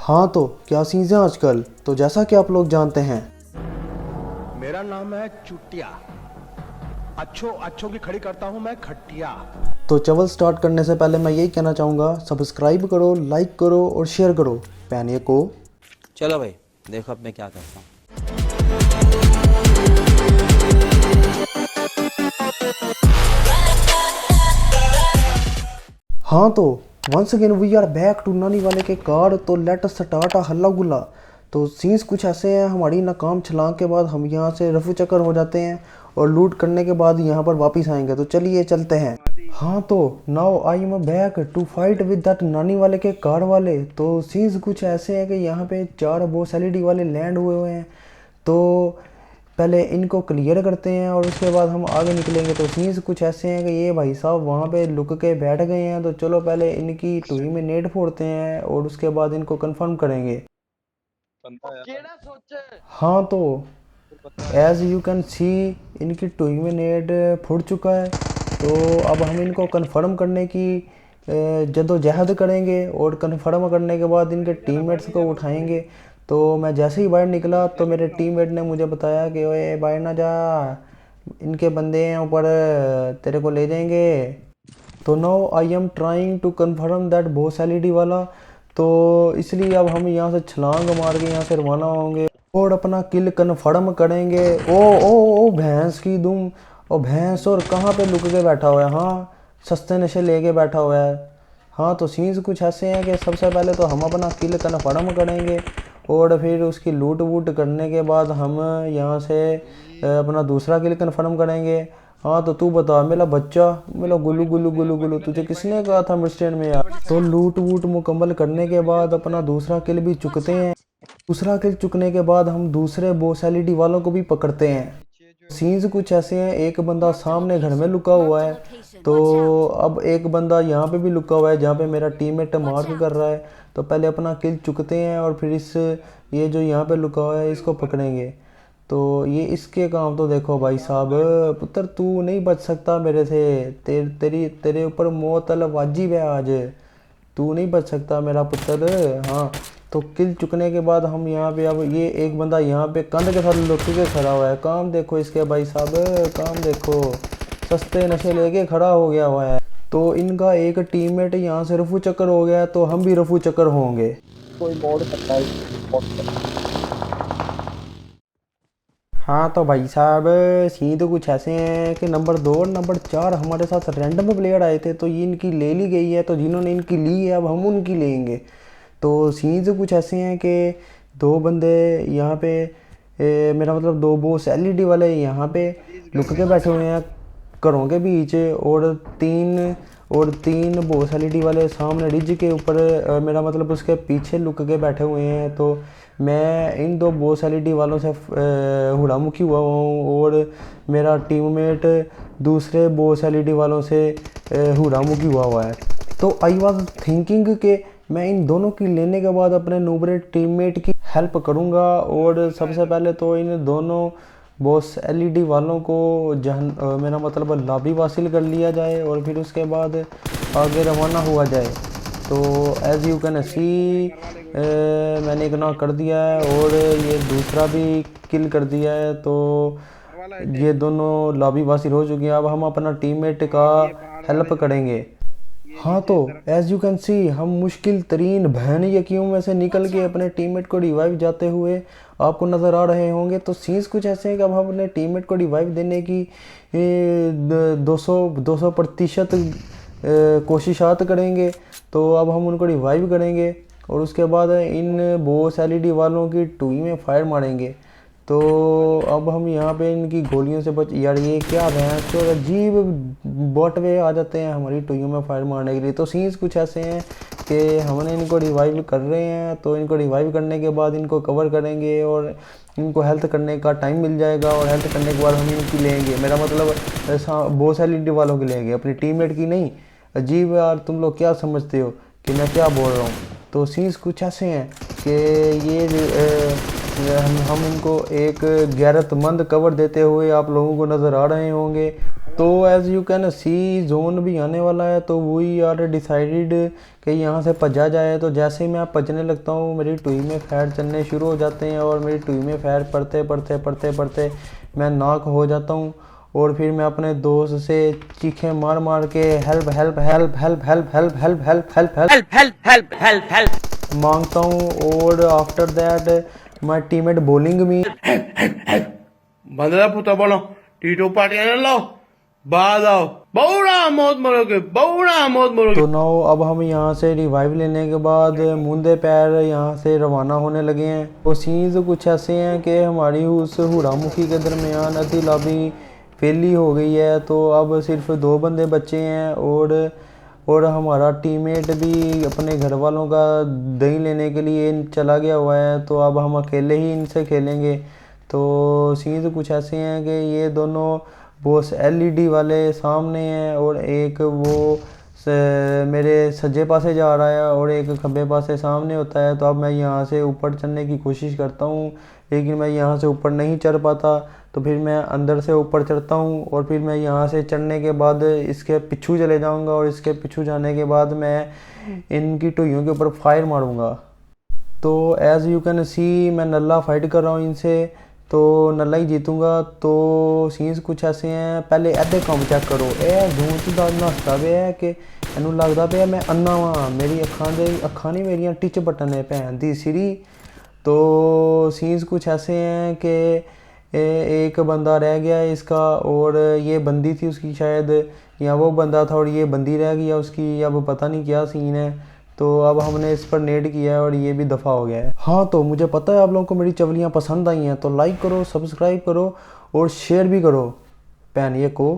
हाँ तो क्या सीन्स हैं आजकल। तो जैसा कि आप लोग जानते हैं, मेरा नाम है चुटिया। अच्छों अच्छों की खड़ी करता हूँ मैं खटिया। तो चवल स्टार्ट करने से पहले मैं यही कहना चाहूँगा, सब्सक्राइब करो, लाइक करो और शेयर करो पैनिए को। चलो भाई, देखो अब मैं क्या करता हूँ। हाँ तो once again we are back to नानी वाले के कार। तो लेट अस स्टार्ट हल्ला गुल्ला। तो सीन्स कुछ ऐसे हैं, हमारी नाकाम छलांग के बाद हम यहाँ से रफू चक्कर हो जाते हैं और लूट करने के बाद यहाँ पर वापस आएंगे। तो चलिए चलते हैं। हाँ तो now I am back to fight with that नानी वाले के कार वाले। तो सीन्स कुछ ऐसे हैं कि यहाँ पे 4 बॉस एलईडी वाले लैंड हुए हैं। तो पहले इनको क्लियर करते हैं और उसके बाद हम आगे निकलेंगे। तो सीन्स कुछ ऐसे हैं कि ये भाई साहब वहाँ पे लुक के बैठ गए हैं। तो चलो पहले इनकी टूई में नेट फोड़ते हैं और उसके बाद इनको कंफर्म करेंगे। हाँ तो एज यू कैन सी इनकी टूई में नेट फुट चुका है। तो अब हम इनको कंफर्म करने की जद्दोजहद करेंगे और कंफर्म करने के बाद इनके टीममेट्स को उठाएंगे। तो मैं जैसे ही बाहर निकला तो मेरे टीममेट ने मुझे बताया कि ओए बाहर ना जा, इनके बंदे हैं ऊपर, तेरे को ले जाएंगे। तो now I am trying to confirm that boss LED वाला। तो इसलिए अब हम यहाँ से छलांग मार के यहाँ से रवाना होंगे और अपना किल कन्फर्म करेंगे। ओ ओ ओ भैंस की दुम। ओ भैंस, और कहाँ पे लुक के बैठा हुआ है। हाँ, सस्ते नशे लेके बैठा हुआ है। हाँ तो सीन्स कुछ ऐसे हैं कि सबसे पहले तो हम अपना किल कन्फर्म करेंगे और फिर उसकी लूट वूट करने के बाद हम यहाँ से अपना दूसरा किल कन्फर्म करेंगे। हाँ तो तू बता मेरा बच्चा, मेरा गुल्लू गुल्लू गुल्लू गुल्लू, तुझे किसने कहा था मिस्टेन में यार। तो लूट वूट मुकम्मल करने के बाद अपना दूसरा किल भी चुकते हैं। दूसरा किल चुकने के बाद हम दूसरे बॉस एलईडी वालों को भी पकड़ते हैं। सीन्स कुछ ऐसे हैं, एक बंदा सामने घर में लुका हुआ है। तो अब एक बंदा यहाँ पे भी लुका हुआ है जहाँ पे मेरा टीममेट मार्क कर रहा है। तो पहले अपना किल चुकते हैं और फिर इस ये जो यहाँ पे लुका हुआ है इसको पकड़ेंगे। तो ये इसके काम तो देखो भाई साहब। पुत्र तू नहीं बच सकता मेरे से, तेरे ऊपर मौत वाजिब है आज। तू नहीं बच सकता मेरा पुत्र। हाँ तो किल चुकने के बाद हम यहाँ पे, अब ये एक बंदा यहाँ पे कंध के साथ लुक के खड़ा हुआ है। काम देखो इसके भाई साहब, काम देखो, सस्ते नशे लेके खड़ा हो गया हुआ है। तो इनका एक टीममेट यहाँ से रफू चक्कर हो गया, तो हम भी रफू चक्कर होंगे। कोई मोड़ सकता है। हाँ तो भाई साहब सीन तो कुछ ऐसे हैं कि नंबर 2 और नंबर 4 हमारे साथ रैंडम प्लेयर आए थे। तो ये इनकी ले ली गई है, तो जिन्होंने इनकी ली है अब हम उनकी लेंगे। तो सीन तो कुछ ऐसे हैं कि 2 बंदे यहाँ पे मेरा मतलब 2 बॉस एलईडी वाले यहाँ पे लुक के बैठे हुए हैं घरों के बीच, और तीन बॉस एलईडी वाले सामने रिज के ऊपर, मेरा मतलब उसके पीछे लुक के बैठे हुए हैं। तो मैं इन 2 बॉस एलईडी वालों से हुड़ामुखी हुआ हूँ और मेरा टीममेट दूसरे बॉस एलईडी वालों से हुड़ामुखी हुआ है। तो आई वॉज थिंकिंग कि मैं इन दोनों की लेने के बाद अपने नूबरे टीममेट की हेल्प करूंगा। और सबसे पहले तो इन दोनों बॉस एलईडी वालों को मेरा मतलब लॉबी हासिल कर लिया जाए और फिर उसके बाद आगे रवाना हुआ जाए। तो एज़ यू कैन सी मैंने एक नॉक कर दिया है और ये दूसरा भी किल कर दिया है। तो ये दोनों लॉबी हासिल हो चुकी हैं। अब हम अपना टीममेट का हेल्प करेंगे। हाँ तो एज यू कैन सी हम मुश्किल तरीन भयान यकियों में से निकल के अपने टीममेट को रिवाइव जाते हुए आपको नज़र आ रहे होंगे। तो सीन्स कुछ ऐसे हैं कि अब हम अपने टीममेट को रिवाइव देने की 200% कोशिशात करेंगे। तो अब हम उनको रिवाइव करेंगे और उसके बाद इन बॉस एलईडी वालों की टूई में फायर मारेंगे। तो अब हम यहाँ पे इनकी गोलियों से बच, यार ये क्या भैंस तो अजीब बॉट वे आ जाते हैं हमारी टोइयों में फायर मारने के लिए। तो सीन्स कुछ ऐसे हैं कि हमने इनको रिवाइव कर रहे हैं। तो इनको रिवाइव करने के बाद इनको कवर करेंगे और इनको हेल्थ करने का टाइम मिल जाएगा और हेल्थ करने के बाद हम इनकी लेंगे, मेरा मतलब बॉस एलईडी वालों की लेंगे, अपनी टीममेट की नहीं। अजीब यार, तुम लोग क्या समझते हो कि मैं क्या बोल रहा हूँ। तो सीन्स कुछ ऐसे हैं कि हम इनको एक गैरतमंद कवर देते हुए आप लोगों को नज़र आ रहे होंगे। तो as you can see zone भी आने वाला है, तो वी आर डिसाइडेड कि यहाँ से भजा जाए। तो जैसे ही मैं भजने लगता हूँ मेरी टुई में फैर चलने शुरू हो जाते हैं और मेरी टुई में फैर पड़ते पड़ते पड़ते पड़ते मैं नाक हो जाता हूँ। और फिर मैं अपने दोस्त से चीखें मार मार के help help help help help help help help help help help help help मांगता हूँ। और after that my teammate bowling me बंदरा पुता बोलो टीटो पार्टी ने लो बाद आओ बौड़ा मौत मरोगे बौड़ा मौत मरोगे। तो नाउ अब हम यहाँ से रिवाइव लेने के बाद मुंदे पैर यहाँ से रवाना होने लगे हैं। तो सीन्स कुछ ऐसे हैं कि हमारी उस हुड़ामुखी के दरमियान अति लॉबी फेली हो गई है, तो अब सिर्फ 2 बंदे बचे हैं और हमारा टीममेट भी अपने घर वालों का दही लेने के लिए चला गया हुआ है। तो अब हम अकेले ही इनसे खेलेंगे। तो सीन्स कुछ ऐसे हैं कि ये दोनों बॉस एलईडी वाले सामने हैं और एक वो मेरे सज्जे पासे जा रहा है और एक खब्बे पासे सामने होता है। तो अब मैं यहाँ से ऊपर चढ़ने की कोशिश करता हूँ, लेकिन मैं यहाँ से ऊपर नहीं चढ़ पाता। तो फिर मैं अंदर से ऊपर चढ़ता हूँ और फिर मैं यहाँ से चढ़ने के बाद इसके पीछू चले जाऊँगा और इसके पीछू जाने के बाद मैं इनकी टुइयों के ऊपर फायर मारूँगा। तो एज़ यू कैन सी मैं नल्ला फाइट कर रहा हूँ इनसे, तो नल्ला ही जीतूंगा। तो सीन्स कुछ ऐसे हैं, पहले ऐसे काम चेक करो। ए धूं दा नसदा पे है कि इनू लगदा पे मैं अन्ना वां, मेरी अखां नहीं मेरियां टिच बटन ने भैन दी सिरी। तो सीन्स कुछ ऐसे हैं कि एक बंदा रह गया है इसका और ये बंदी थी उसकी शायद, या वो बंदा था और ये बंदी रह गया उसकी, अब पता नहीं क्या सीन है। तो अब हमने इस पर नेट किया है और ये भी दफ़ा हो गया है। हाँ, तो मुझे पता है आप लोगों को मेरी चवलियाँ पसंद आई हैं, तो लाइक करो, सब्सक्राइब करो और शेयर भी करो पैनिए को।